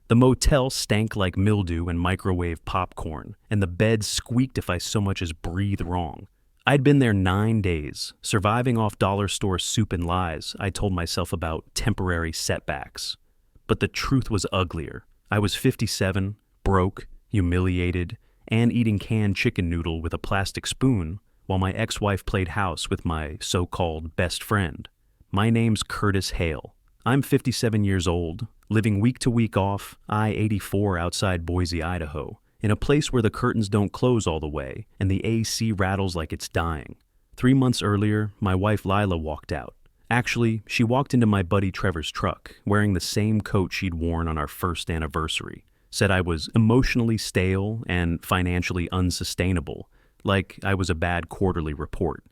The motel stank like mildew and microwave popcorn, and the bed squeaked if I so much as breathed wrong. I'd been there 9 days, surviving off dollar store soup and lies I told myself about temporary setbacks. But the truth was uglier. I was 57, broke, humiliated, and eating canned chicken noodle with a plastic spoon while my ex-wife played house with my so-called best friend. My name's Curtis Hale. I'm 57 years old, living week to week off I-84 outside Boise, Idaho, in a place where the curtains don't close all the way and the AC rattles like it's dying. 3 months earlier, my wife Lila walked out. Actually, she walked into my buddy Trevor's truck, wearing the same coat she'd worn on our first anniversary. Said I was emotionally stale and financially unsustainable, like I was a bad quarterly report.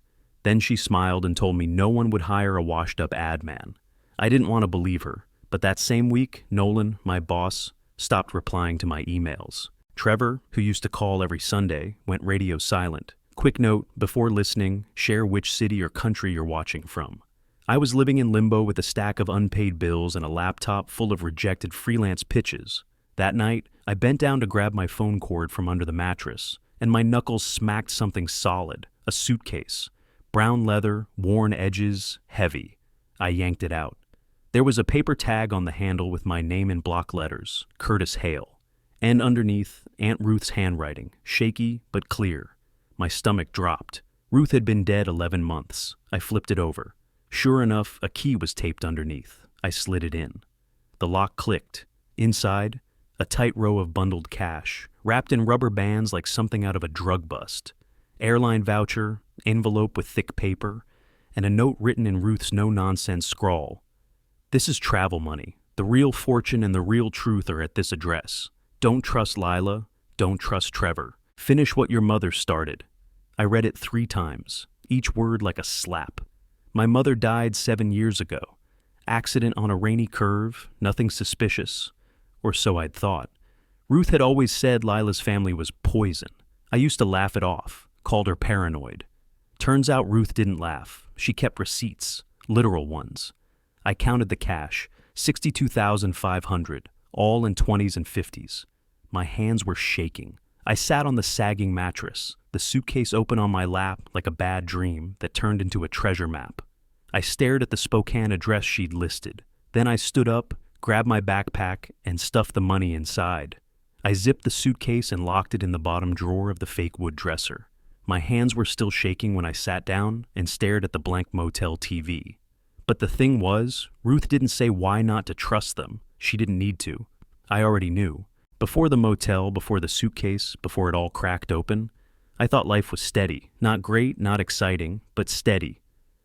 Then she smiled and told me no one would hire a washed-up ad man. I didn't want to believe her, but that same week, Nolan, my boss, stopped replying to my emails. Trevor, who used to call every Sunday, went radio silent. Quick note, before listening, share which city or country you're watching from. I was living in limbo with a stack of unpaid bills and a laptop full of rejected freelance pitches. That night, I bent down to grab my phone cord from under the mattress, and my knuckles smacked something solid, a suitcase. Brown leather, worn edges, heavy. I yanked it out. There was a paper tag on the handle with my name in block letters, Curtis Hale. And underneath, Aunt Ruth's handwriting, shaky but clear. My stomach dropped. Ruth had been dead 11 months. I flipped it over. Sure enough, a key was taped underneath. I slid it in. The lock clicked. Inside, a tight row of bundled cash, wrapped in rubber bands like something out of a drug bust. Airline voucher, envelope with thick paper, and a note written in Ruth's no-nonsense scrawl. This is travel money. The real fortune and the real truth are at this address. Don't trust Lila. Don't trust Trevor. Finish what your mother started. I read it 3 times, each word like a slap. My mother died 7 years ago. Accident on a rainy curve, nothing suspicious. Or so I'd thought. Ruth had always said Lila's family was poison. I used to laugh it off, called her paranoid. Turns out Ruth didn't laugh. She kept receipts, literal ones. I counted the cash, $62,500, all in 20s and 50s. My hands were shaking. I sat on the sagging mattress, the suitcase open on my lap like a bad dream that turned into a treasure map. I stared at the Spokane address she'd listed. Then I stood up, grabbed my backpack, and stuffed the money inside. I zipped the suitcase and locked it in the bottom drawer of the fake wood dresser. My hands were still shaking when I sat down and stared at the blank motel TV. But the thing was, Ruth didn't say why not to trust them. She didn't need to. I already knew. Before the motel, before the suitcase, before it all cracked open, I thought life was steady. Not great, not exciting, but steady.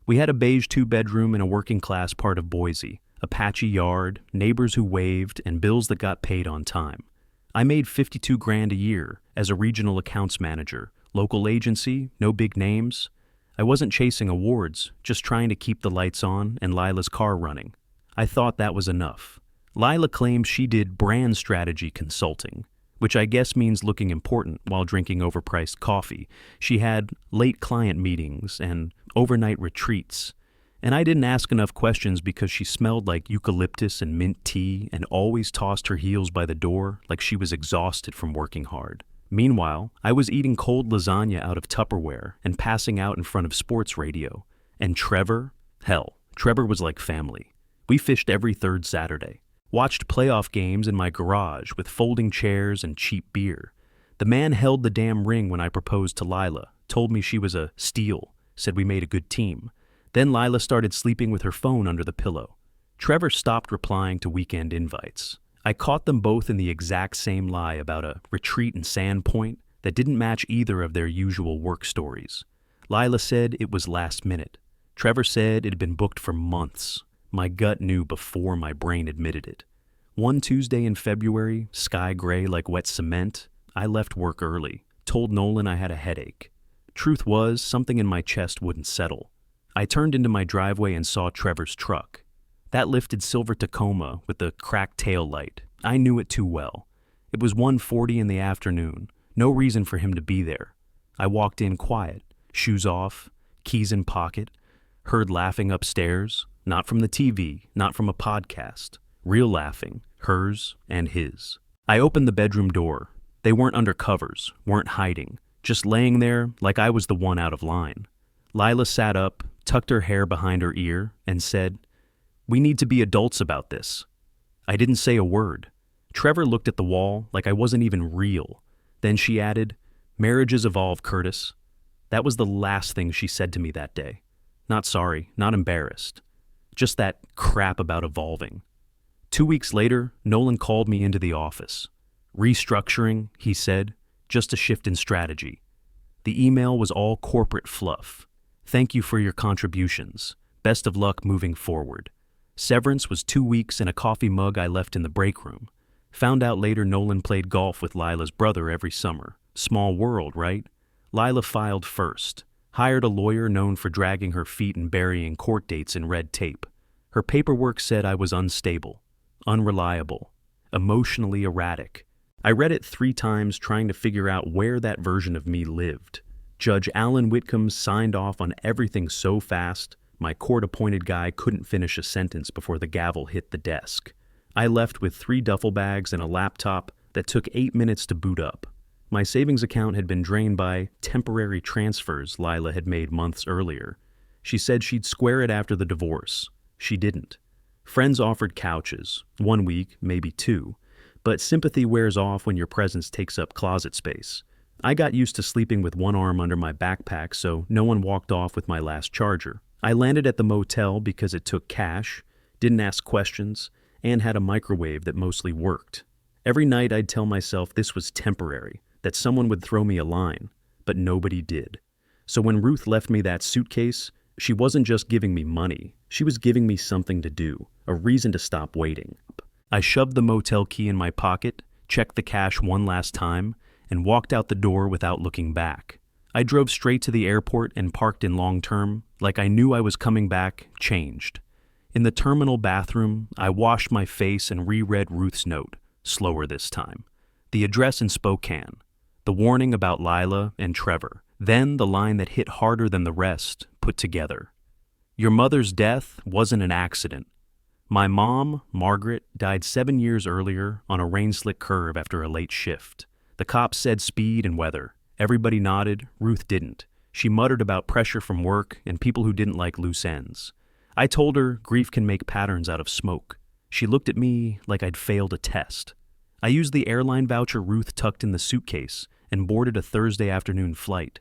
We had a beige 2-bedroom in a working-class part of Boise, a patchy yard, neighbors who waved, and bills that got paid on time. I made $52,000 a year as a regional accounts manager, local agency, no big names. I wasn't chasing awards, just trying to keep the lights on and Lila's car running. I thought that was enough. Lila claims she did brand strategy consulting, which I guess means looking important while drinking overpriced coffee. She had late client meetings and overnight retreats. And I didn't ask enough questions because she smelled like eucalyptus and mint tea and always tossed her heels by the door like she was exhausted from working hard. Meanwhile, I was eating cold lasagna out of Tupperware and passing out in front of sports radio. And Trevor? Hell, Trevor was like family. We fished every third Saturday. Watched playoff games in my garage with folding chairs and cheap beer. The man held the damn ring when I proposed to Lila, told me she was a steal, said we made a good team. Then Lila started sleeping with her phone under the pillow. Trevor stopped replying to weekend invites. I caught them both in the exact same lie about a retreat in Sandpoint that didn't match either of their usual work stories. Lila said it was last minute. Trevor said it had been booked for months. My gut knew before my brain admitted it. One Tuesday in February, sky gray like wet cement, I left work early, told Nolan I had a headache. Truth was, something in my chest wouldn't settle. I turned into my driveway and saw Trevor's truck. That lifted silver Tacoma with the cracked tail light. I knew it too well. It was 1:40 in the afternoon. No reason for him to be there. I walked in quiet, shoes off, keys in pocket, heard laughing upstairs, not from the TV, not from a podcast. Real laughing, hers and his. I opened the bedroom door. They weren't under covers, weren't hiding, just laying there like I was the one out of line. Lila sat up, tucked her hair behind her ear, and said, "We need to be adults about this." I didn't say a word. Trevor looked at the wall like I wasn't even real. Then she added, "Marriages evolve, Curtis." That was the last thing she said to me that day. Not sorry, not embarrassed. Just that crap about evolving. 2 weeks later, Nolan called me into the office. "Restructuring," he said, "just a shift in strategy." The email was all corporate fluff. "Thank you for your contributions. Best of luck moving forward." Severance was 2 weeks and a coffee mug I left in the break room. Found out later Nolan played golf with Lila's brother every summer. Small world, right? Lila filed first. Hired a lawyer known for dragging her feet and burying court dates in red tape. Her paperwork said I was unstable, unreliable, emotionally erratic. I read it 3 times trying to figure out where that version of me lived. Judge Alan Whitcomb signed off on everything so fast, my court-appointed guy couldn't finish a sentence before the gavel hit the desk. I left with 3 duffel bags and a laptop that took 8 minutes to boot up. My savings account had been drained by temporary transfers Lila had made months earlier. She said she'd square it after the divorce. She didn't. Friends offered couches, 1 week, maybe 2, but sympathy wears off when your presence takes up closet space. I got used to sleeping with one arm under my backpack, so no one walked off with my last charger. I landed at the motel because it took cash, didn't ask questions, and had a microwave that mostly worked. Every night I'd tell myself this was temporary, that someone would throw me a line, but nobody did. So when Ruth left me that suitcase, she wasn't just giving me money, she was giving me something to do, a reason to stop waiting. I shoved the motel key in my pocket, checked the cash one last time, and walked out the door without looking back. I drove straight to the airport and parked in long term, like I knew I was coming back, changed. In the terminal bathroom, I washed my face and reread Ruth's note, slower this time. The address in Spokane, the warning about Lila and Trevor, then the line that hit harder than the rest, put together. "Your mother's death wasn't an accident. My mom, Margaret, died 7 years earlier on a rain-slick curve after a late shift. The cops said speed and weather. Everybody nodded, Ruth didn't. She muttered about pressure from work and people who didn't like loose ends. I told her grief can make patterns out of smoke. She looked at me like I'd failed a test. I used the airline voucher Ruth tucked in the suitcase and boarded a Thursday afternoon flight.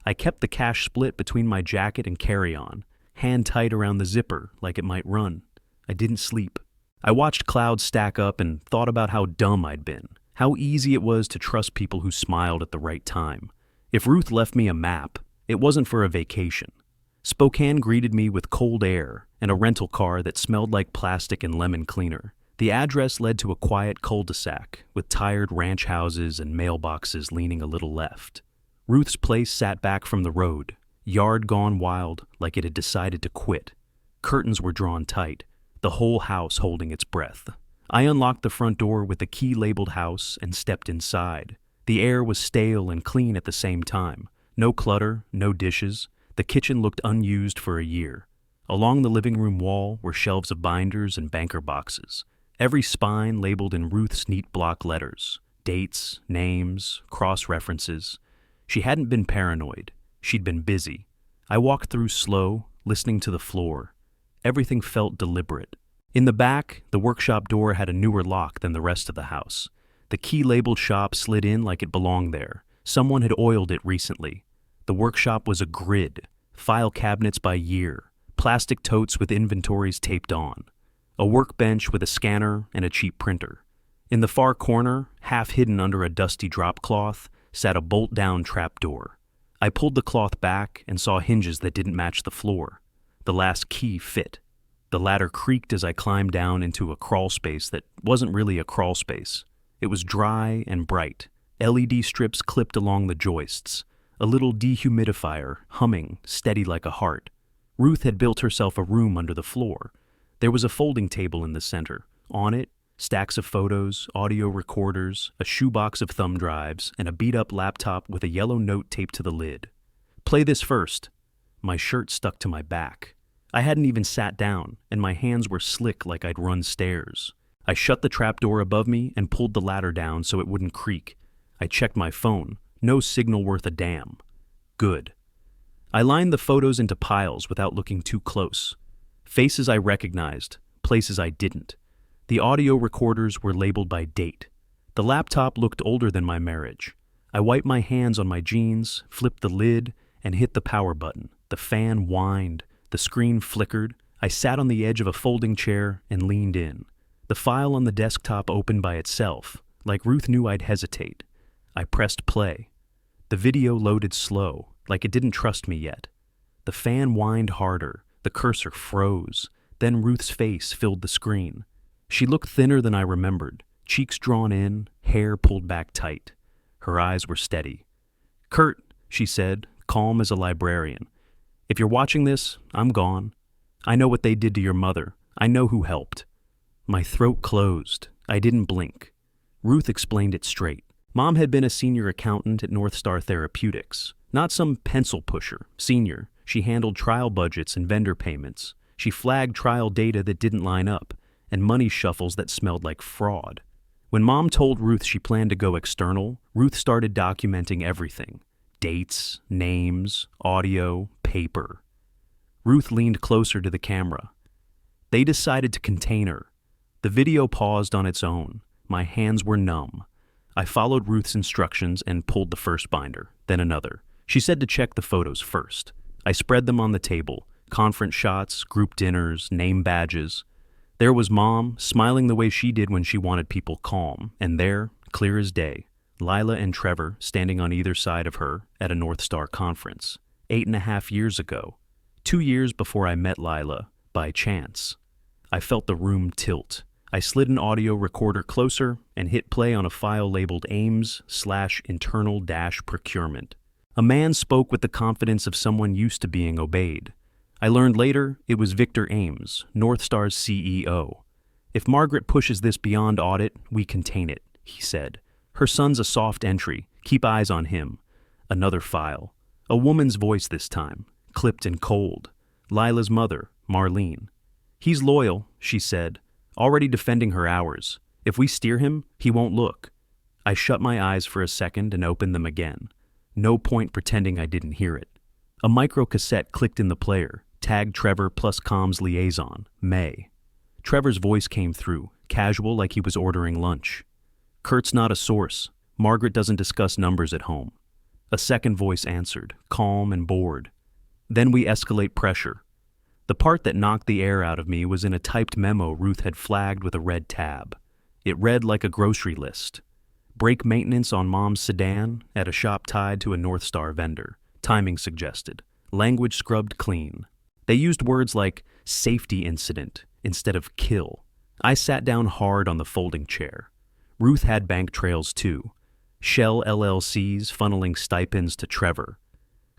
I kept the cash split between my jacket and carry-on, hand tight around the zipper like it might run. I didn't sleep. I watched clouds stack up and thought about how dumb I'd been, how easy it was to trust people who smiled at the right time. If Ruth left me a map, it wasn't for a vacation. Spokane greeted me with cold air and a rental car that smelled like plastic and lemon cleaner. The address led to a quiet cul-de-sac with tired ranch houses and mailboxes leaning a little left. Ruth's place sat back from the road, yard gone wild like it had decided to quit. Curtains were drawn tight, the whole house holding its breath. I unlocked the front door with the key labeled house and stepped inside. The air was stale and clean at the same time. No clutter, no dishes. The kitchen looked unused for a year. Along the living room wall were shelves of binders and banker boxes. Every spine labeled in Ruth's neat block letters. Dates, names, cross-references. She hadn't been paranoid. She'd been busy. I walked through slow, listening to the floor. Everything felt deliberate. In the back, the workshop door had a newer lock than the rest of the house. The key-labeled shop slid in like it belonged there. Someone had oiled it recently. The workshop was a grid, file cabinets by year, plastic totes with inventories taped on, a workbench with a scanner and a cheap printer. In the far corner, half hidden under a dusty drop cloth, sat a bolt-down trapdoor. I pulled the cloth back and saw hinges that didn't match the floor. The last key fit. The ladder creaked as I climbed down into a crawl space that wasn't really a crawl space. It was dry and bright, LED strips clipped along the joists, a little dehumidifier humming steady like a heart. Ruth had built herself a room under the floor. There was a folding table in the center. On it, stacks of photos, audio recorders, a shoebox of thumb drives, and a beat-up laptop with a yellow note taped to the lid. "Play this first." My shirt stuck to my back. I hadn't even sat down, and my hands were slick like I'd run stairs. I shut the trapdoor above me and pulled the ladder down so it wouldn't creak. I checked my phone. No signal worth a damn. Good. I lined the photos into piles without looking too close. Faces I recognized, places I didn't. The audio recorders were labeled by date. The laptop looked older than my marriage. I wiped my hands on my jeans, flipped the lid, and hit the power button. The fan whined. The screen flickered. I sat on the edge of a folding chair and leaned in. The file on the desktop opened by itself, like Ruth knew I'd hesitate. I pressed play. The video loaded slow, like it didn't trust me yet. The fan whined harder. The cursor froze. Then Ruth's face filled the screen. She looked thinner than I remembered, cheeks drawn in, hair pulled back tight. Her eyes were steady. "Kurt," she said, calm as a librarian, "if you're watching this, I'm gone. I know what they did to your mother. I know who helped." My throat closed. I didn't blink. Ruth explained it straight. Mom had been a senior accountant at North Star Therapeutics. Not some pencil pusher, senior. She handled trial budgets and vendor payments. She flagged trial data that didn't line up, and money shuffles that smelled like fraud. When Mom told Ruth she planned to go external, Ruth started documenting everything. Dates, names, audio, paper. Ruth leaned closer to the camera. They decided to contain her. The video paused on its own. My hands were numb. I followed Ruth's instructions and pulled the first binder, then another. She said to check the photos first. I spread them on the table. Conference shots, group dinners, name badges. There was Mom, smiling the way she did when she wanted people calm, and there, clear as day, Lila and Trevor standing on either side of her at a North Star conference, 8.5 years ago, 2 years before I met Lila, by chance. I felt the room tilt. I slid an audio recorder closer and hit play on a file labeled Ames/internal-procurement. A man spoke with the confidence of someone used to being obeyed. I learned later it was Victor Ames, North Star's CEO. "If Margaret pushes this beyond audit, we contain it," he said. "Her son's a soft entry. Keep eyes on him." Another file. A woman's voice this time, clipped and cold. Lila's mother, Marlene. "He's loyal," she said, already defending her hours. "If we steer him, he won't look." I shut my eyes for a second and opened them again. No point pretending I didn't hear it. A microcassette clicked in the player, tagged Trevor plus comms liaison, May. Trevor's voice came through, casual like he was ordering lunch. "Kurt's not a source. Margaret doesn't discuss numbers at home." A second voice answered, calm and bored. "Then we escalate pressure." The part that knocked the air out of me was in a typed memo Ruth had flagged with a red tab. It read like a grocery list. Brake maintenance on Mom's sedan at a shop tied to a North Star vendor. Timing suggested. Language scrubbed clean. They used words like safety incident instead of kill. I sat down hard on the folding chair. Ruth had bank trails too. Shell LLCs funneling stipends to Trevor.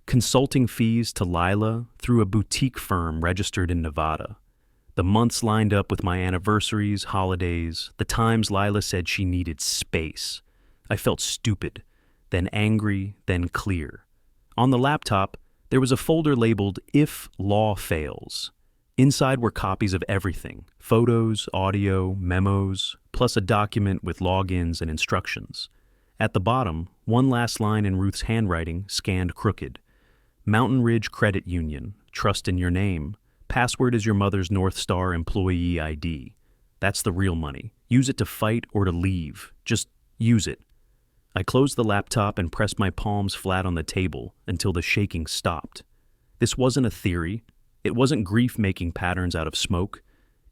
Consulting fees to Lila through a boutique firm registered in Nevada. The months lined up with my anniversaries, holidays, the times Lila said she needed space. I felt stupid, then angry, then clear. On the laptop, there was a folder labeled If Law Fails. Inside were copies of everything, photos, audio, memos, plus a document with logins and instructions. At the bottom, one last line in Ruth's handwriting, scanned crooked. Mountain Ridge Credit Union, trust in your name. Password is your mother's North Star employee ID. That's the real money. Use it to fight or to leave. Just use it. I closed the laptop and pressed my palms flat on the table until the shaking stopped. This wasn't a theory. It wasn't grief making patterns out of smoke.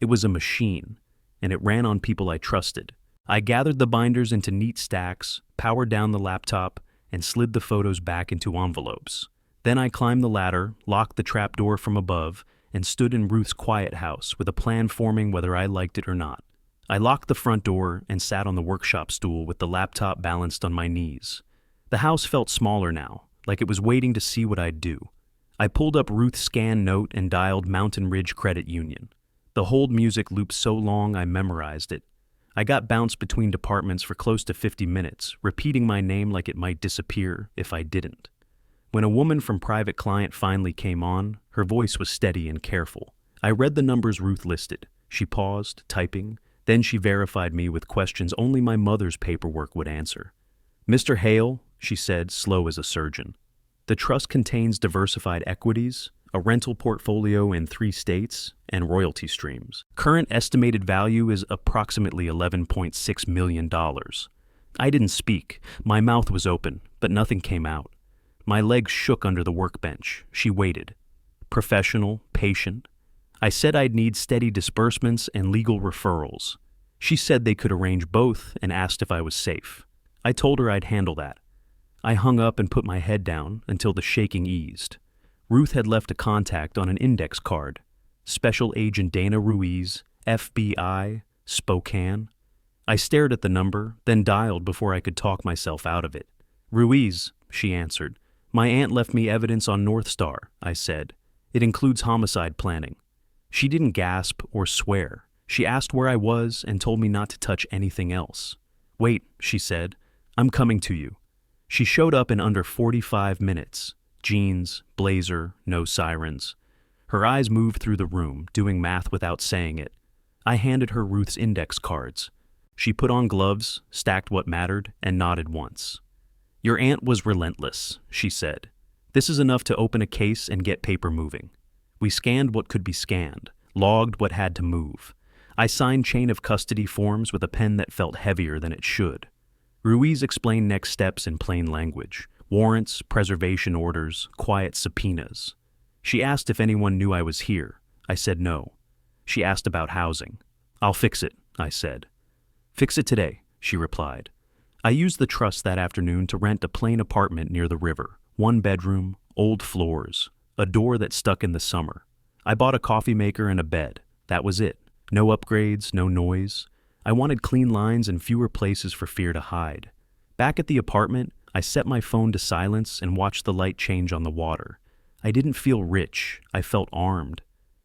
It was a machine, and it ran on people I trusted. I gathered the binders into neat stacks, powered down the laptop, and slid the photos back into envelopes. Then I climbed the ladder, locked the trapdoor from above, and stood in Ruth's quiet house with a plan forming whether I liked it or not. I locked the front door and sat on the workshop stool with the laptop balanced on my knees. The house felt smaller now, like it was waiting to see what I'd do. I pulled up Ruth's scan note and dialed Mountain Ridge Credit Union. The hold music looped so long I memorized it. I got bounced between departments for close to 50 minutes, repeating my name like it might disappear if I didn't. When a woman from private client finally came on, her voice was steady and careful. I read the numbers Ruth listed. She paused, typing, Then she verified me with questions only my mother's paperwork would answer. "Mr. Hale," she said, slow as a surgeon, "the trust contains diversified equities, a rental portfolio in 3 states, and royalty streams. Current estimated value is approximately $11.6 million. I didn't speak. My mouth was open, but nothing came out. My legs shook under the workbench. She waited. Professional, patient. I said I'd need steady disbursements and legal referrals. She said they could arrange both and asked if I was safe. I told her I'd handle that. I hung up and put my head down until the shaking eased. Ruth had left a contact on an index card. Special Agent Dana Ruiz, FBI, Spokane. I stared at the number, then dialed before I could talk myself out of it. "Ruiz," she answered. "My aunt left me evidence on North Star," I said. "It includes homicide planning." She didn't gasp or swear. She asked where I was and told me not to touch anything else. "Wait," she said. "I'm coming to you." She showed up in under 45 minutes. Jeans, blazer, no sirens. Her eyes moved through the room, doing math without saying it. I handed her Ruth's index cards. She put on gloves, stacked what mattered, and nodded once. "Your aunt was relentless," she said. "This is enough to open a case and get paper moving." We scanned what could be scanned, logged what had to move. I signed chain of custody forms with a pen that felt heavier than it should. Ruiz explained next steps in plain language. Warrants, preservation orders, quiet subpoenas. She asked if anyone knew I was here. I said no. She asked about housing. "I'll fix it," I said. "Fix it today," she replied. I used the trust that afternoon to rent a plain apartment near the river. 1 bedroom, old floors, a door that stuck in the summer. I bought a coffee maker and a bed. That was it. No upgrades, no noise. I wanted clean lines and fewer places for fear to hide. Back at the apartment, I set my phone to silence and watched the light change on the water. I didn't feel rich. I felt armed.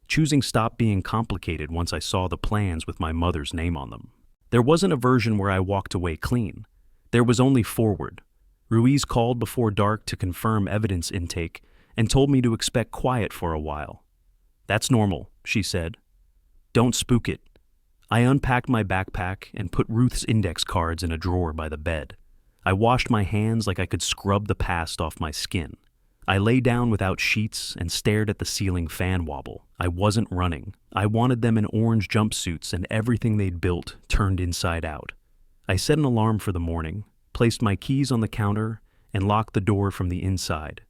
Choosing stopped being complicated once I saw the plans with my mother's name on them. There wasn't a version where I walked away clean. There was only forward. Ruiz called before dark to confirm evidence intake and told me to expect quiet for a while. "That's normal," she said. "Don't spook it." I unpacked my backpack and put Ruth's index cards in a drawer by the bed. I washed my hands like I could scrub the past off my skin. I lay down without sheets and stared at the ceiling fan wobble. I wasn't running. I wanted them in orange jumpsuits and everything they'd built turned inside out. I set an alarm for the morning, placed my keys on the counter, and locked the door from the inside.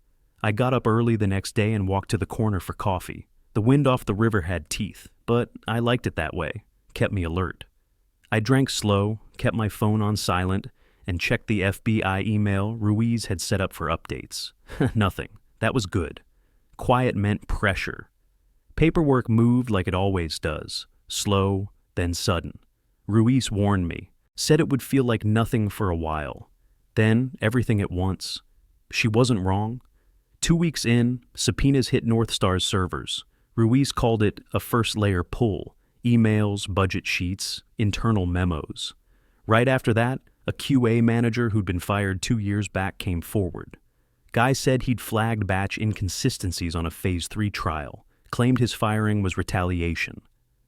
I got up early the next day and walked to the corner for coffee. The wind off the river had teeth, but I liked it that way. Kept me alert. I drank slow, kept my phone on silent, and checked the FBI email Ruiz had set up for updates. Nothing. That was good. Quiet meant pressure. Paperwork moved like it always does, slow, then sudden. Ruiz warned me, said it would feel like nothing for a while. Then, everything at once. She wasn't wrong. 2 weeks in, subpoenas hit North Star's servers. Ruiz called it a first-layer pull. Emails, budget sheets, internal memos. Right after that, a QA manager who'd been fired 2 years back came forward. Guy said he'd flagged batch inconsistencies on a Phase 3 trial, claimed his firing was retaliation.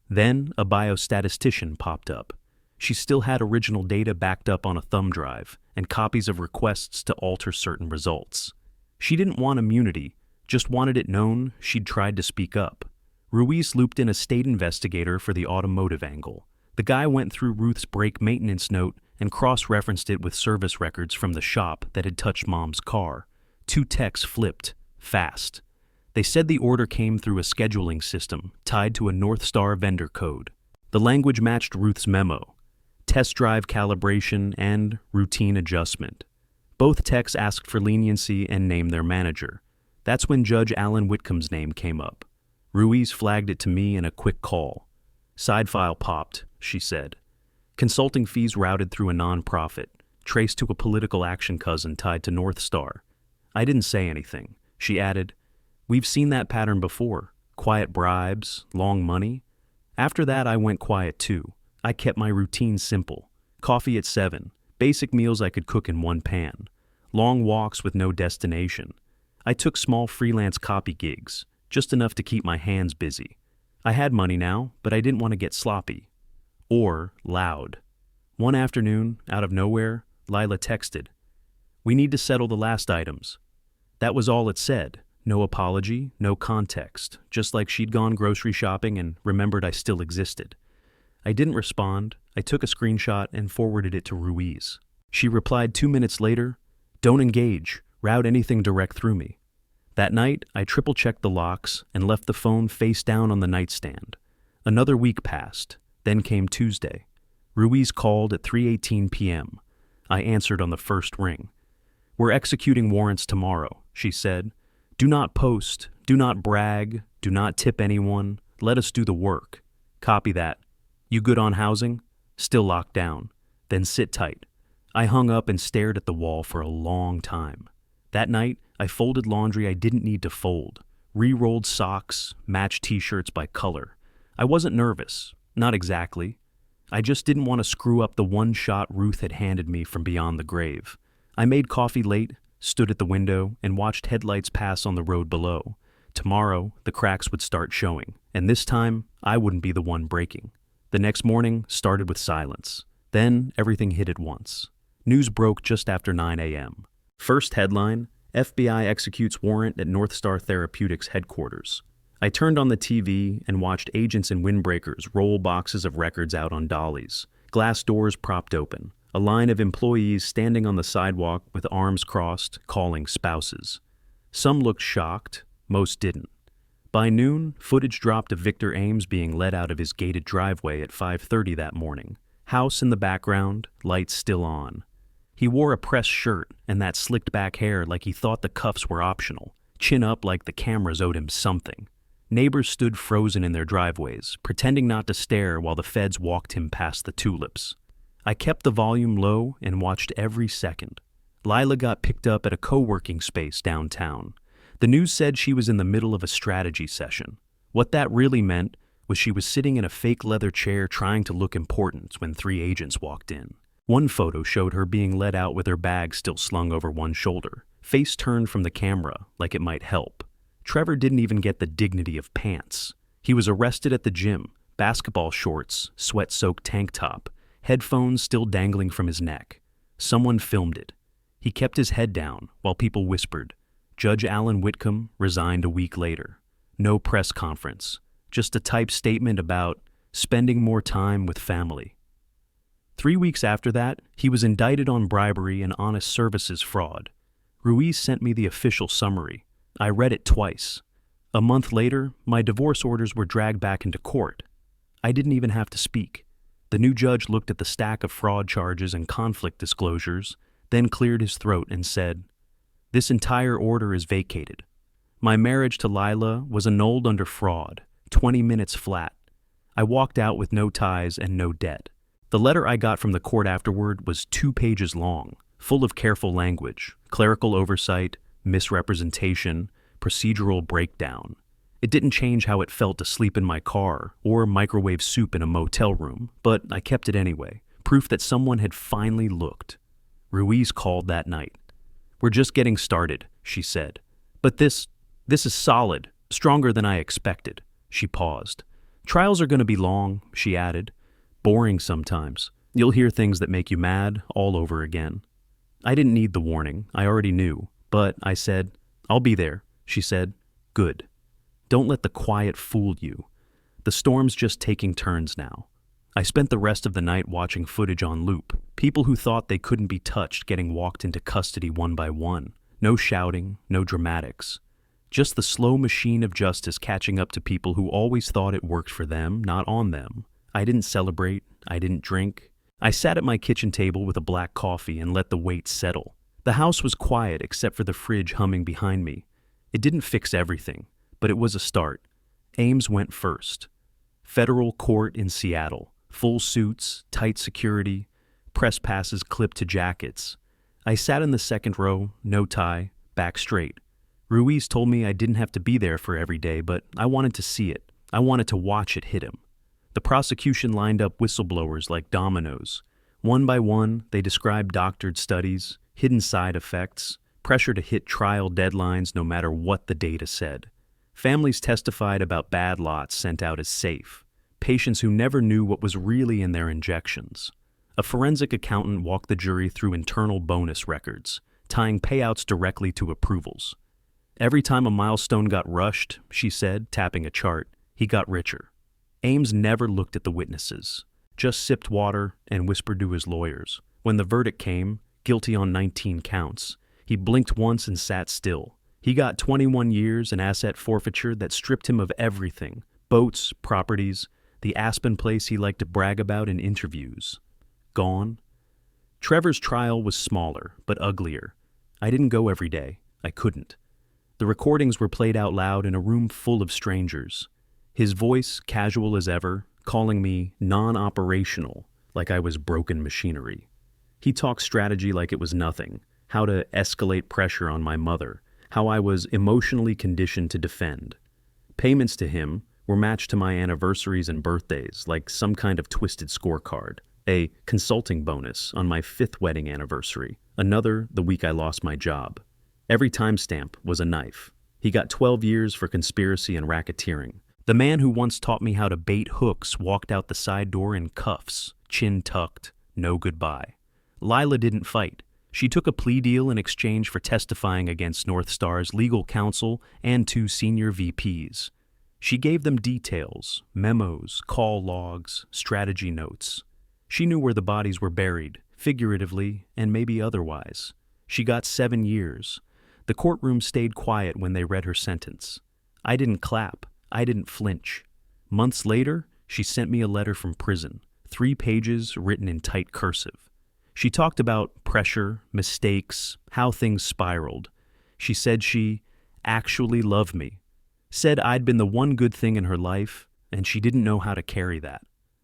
Then a biostatistician popped up. She still had original data backed up on a thumb drive and copies of requests to alter certain results. She didn't want immunity, just wanted it known she'd tried to speak up. Ruiz looped in a state investigator for the automotive angle. The guy went through Ruth's brake maintenance note and cross-referenced it with service records from the shop that had touched Mom's car. 2 techs flipped, fast. They said the order came through a scheduling system tied to a North Star vendor code. The language matched Ruth's memo: test drive calibration and routine adjustment. Both techs asked for leniency and named their manager. That's when Judge Alan Whitcomb's name came up. Ruiz flagged it to me in a quick call. "Side file popped," she said. "Consulting fees routed through a non-profit, traced to a political action cousin tied to North Star." I didn't say anything. She added, "We've seen that pattern before. Quiet bribes, long money." After that, I went quiet too. I kept my routine simple. Coffee at 7, basic meals I could cook in one pan. Long walks with no destination. I took small freelance copy gigs, just enough to keep my hands busy. I had money now, but I didn't want to get sloppy. or loud. One afternoon, out of nowhere, Lila texted, "We need to settle the last items." That was all it said. No apology, no context, just like she'd gone grocery shopping and remembered I still existed. I didn't respond. I took a screenshot and forwarded it to Ruiz. She replied 2 minutes later, "Don't engage, route anything direct through me." That night, I triple-checked the locks and left the phone face down on the nightstand. Another week passed. Then came Tuesday. Ruiz called at 3:18 p.m. I answered on the first ring. "We're executing warrants tomorrow," she said. "Do not post, do not brag, do not tip anyone. Let us do the work." "Copy that." "You good on housing?" "Still locked down." "Then sit tight." I hung up and stared at the wall for a long time. That night, I folded laundry I didn't need to fold, re-rolled socks, matched t-shirts by color. I wasn't nervous, not exactly. I just didn't want to screw up the one shot Ruth had handed me from beyond the grave. I made coffee late, stood at the window, and watched headlights pass on the road below. Tomorrow, the cracks would start showing, and this time, I wouldn't be the one breaking. The next morning started with silence. Then, everything hit at once. News broke just after 9 a.m. First headline, FBI executes warrant at North Star Therapeutics headquarters. I turned on the TV and watched agents and windbreakers roll boxes of records out on dollies, glass doors propped open, a line of employees standing on the sidewalk with arms crossed, calling spouses. Some looked shocked, most didn't. By noon, footage dropped of Victor Ames being led out of his gated driveway at 5:30 that morning. House in the background, lights still on. He wore a pressed shirt and that slicked back hair like he thought the cuffs were optional, chin up like the cameras owed him something. Neighbors stood frozen in their driveways, pretending not to stare while the feds walked him past the tulips. I kept the volume low and watched every second. Lila got picked up at a co-working space downtown. The news said she was in the middle of a strategy session. What that really meant was she was sitting in a fake leather chair trying to look important when 3 agents walked in. One photo showed her being led out with her bag still slung over one shoulder, face turned from the camera like it might help. Trevor didn't even get the dignity of pants. He was arrested at the gym, basketball shorts, sweat-soaked tank top, headphones still dangling from his neck. Someone filmed it. He kept his head down while people whispered. Judge Alan Whitcomb resigned a week later. No press conference, just a typed statement about spending more time with family. 3 weeks after that, he was indicted on bribery and honest services fraud. Ruiz sent me the official summary. I read it twice. A month later, my divorce orders were dragged back into court. I didn't even have to speak. The new judge looked at the stack of fraud charges and conflict disclosures, then cleared his throat and said, "This entire order is vacated. My marriage to Lila was annulled under fraud, 20 minutes flat. I walked out with no ties and no debt." The letter I got from the court afterward was 2 pages long, full of careful language, clerical oversight, misrepresentation, procedural breakdown. It didn't change how it felt to sleep in my car or microwave soup in a motel room, but I kept it anyway, proof that someone had finally looked. Ruiz called that night. "We're just getting started," she said. "But this is solid, stronger than I expected." She paused. "Trials are going to be long," she added. "Boring sometimes. You'll hear things that make you mad all over again." I didn't need the warning. I already knew. But I said, "I'll be there." She said, "Good. Don't let the quiet fool you. The storm's just taking turns now." I spent the rest of the night watching footage on loop. People who thought they couldn't be touched getting walked into custody one by one. No shouting, no dramatics. Just the slow machine of justice catching up to people who always thought it worked for them, not on them. I didn't celebrate. I didn't drink. I sat at my kitchen table with a black coffee and let the weight settle. The house was quiet except for the fridge humming behind me. It didn't fix everything, but it was a start. Ames went first. Federal court in Seattle. Full suits, tight security, press passes clipped to jackets. I sat in the second row, no tie, back straight. Ruiz told me I didn't have to be there for every day, but I wanted to see it. I wanted to watch it hit him. The prosecution lined up whistleblowers like dominoes. One by one, they described doctored studies, hidden side effects, pressure to hit trial deadlines no matter what the data said. Families testified about bad lots sent out as safe, patients who never knew what was really in their injections. A forensic accountant walked the jury through internal bonus records, tying payouts directly to approvals. Every time a milestone got rushed, she said, tapping a chart, he got richer. Ames never looked at the witnesses, just sipped water and whispered to his lawyers. When the verdict came, guilty on 19 counts, he blinked once and sat still. He got 21 years and asset forfeiture that stripped him of everything: boats, properties, the Aspen place he liked to brag about in interviews. Gone. Trevor's trial was smaller, but uglier. I didn't go every day. I couldn't. The recordings were played out loud in a room full of strangers. His voice, casual as ever, calling me non-operational, like I was broken machinery. He talked strategy like it was nothing, how to escalate pressure on my mother, how I was emotionally conditioned to defend. Payments to him were matched to my anniversaries and birthdays, like some kind of twisted scorecard. A consulting bonus on my 5th wedding anniversary, another the week I lost my job. Every timestamp was a knife. He got 12 years for conspiracy and racketeering. The man who once taught me how to bait hooks walked out the side door in cuffs, chin tucked, no goodbye. Lila didn't fight. She took a plea deal in exchange for testifying against North Star's legal counsel and 2 senior VPs. She gave them details, memos, call logs, strategy notes. She knew where the bodies were buried, figuratively and maybe otherwise. She got 7 years. The courtroom stayed quiet when they read her sentence. I didn't clap. I didn't flinch. Months later, she sent me a letter from prison, 3 pages written in tight cursive. She talked about pressure, mistakes, how things spiraled. She said she actually loved me, said I'd been the one good thing in her life, and she didn't know how to carry that.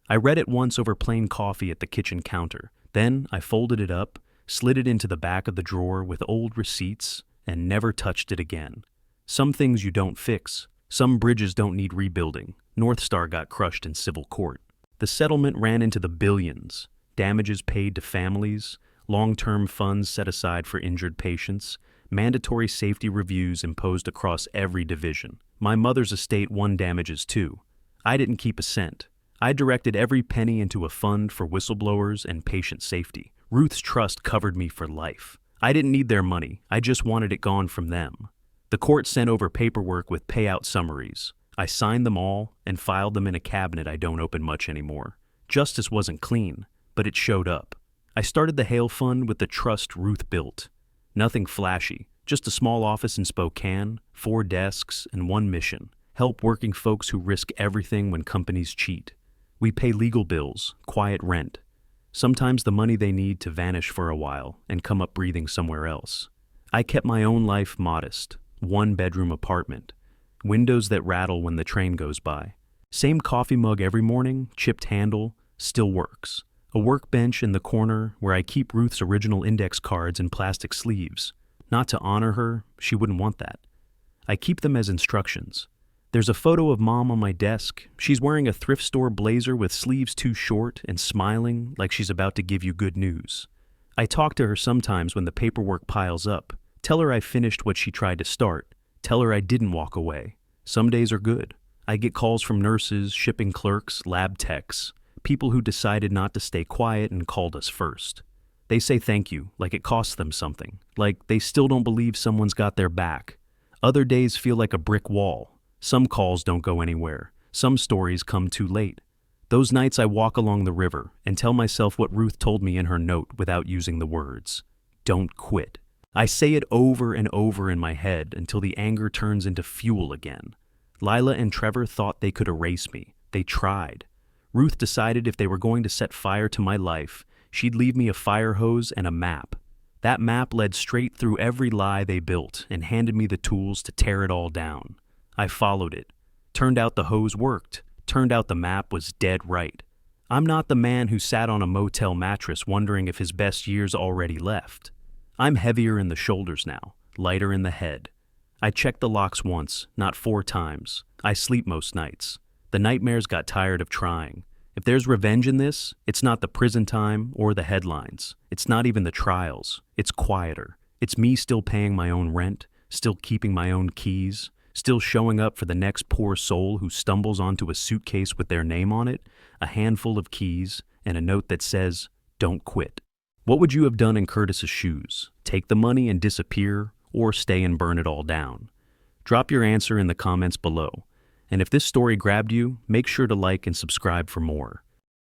I read it once over plain coffee at the kitchen counter. Then I folded it up, slid it into the back of the drawer with old receipts, and never touched it again. Some things you don't fix. Some bridges don't need rebuilding. North Star got crushed in civil court. The settlement ran into the billions. Damages paid to families, long-term funds set aside for injured patients, mandatory safety reviews imposed across every division. My mother's estate won damages too. I didn't keep a cent. I directed every penny into a fund for whistleblowers and patient safety. Ruth's trust covered me for life. I didn't need their money. I just wanted it gone from them. The court sent over paperwork with payout summaries. I signed them all and filed them in a cabinet I don't open much anymore. Justice wasn't clean, but it showed up. I started the Hale Fund with the trust Ruth built. Nothing flashy, just a small office in Spokane, 4 desks, and 1 mission: help working folks who risk everything when companies cheat. We pay legal bills, quiet rent. Sometimes the money they need to vanish for a while and come up breathing somewhere else. I kept my own life modest. 1-bedroom apartment. Windows that rattle when the train goes by. Same coffee mug every morning, chipped handle, still works. A workbench in the corner where I keep Ruth's original index cards in plastic sleeves. Not to honor her, she wouldn't want that. I keep them as instructions. There's a photo of Mom on my desk. She's wearing a thrift store blazer with sleeves too short and smiling like she's about to give you good news. I talk to her sometimes when the paperwork piles up. Tell her I finished what she tried to start. Tell her I didn't walk away. Some days are good. I get calls from nurses, shipping clerks, lab techs, people who decided not to stay quiet and called us first. They say thank you, like it costs them something, like they still don't believe someone's got their back. Other days feel like a brick wall. Some calls don't go anywhere. Some stories come too late. Those nights I walk along the river and tell myself what Ruth told me in her note without using the words. Don't quit. I say it over and over in my head until the anger turns into fuel again. Lila and Trevor thought they could erase me. They tried. Ruth decided if they were going to set fire to my life, she'd leave me a fire hose and a map. That map led straight through every lie they built and handed me the tools to tear it all down. I followed it. Turned out the hose worked. Turned out the map was dead right. I'm not the man who sat on a motel mattress wondering if his best years already left. I'm heavier in the shoulders now, lighter in the head. I checked the locks once, not 4 times. I sleep most nights. The nightmares got tired of trying. If there's revenge in this, it's not the prison time or the headlines. It's not even the trials. It's quieter. It's me still paying my own rent, still keeping my own keys, Still showing up for the next poor soul who stumbles onto a suitcase with their name on it, a handful of keys, and a note that says, "Don't quit." What would you have done in Curtis's shoes? Take the money and disappear, or stay and burn it all down? Drop your answer in the comments below. And if this story grabbed you, make sure to like and subscribe for more.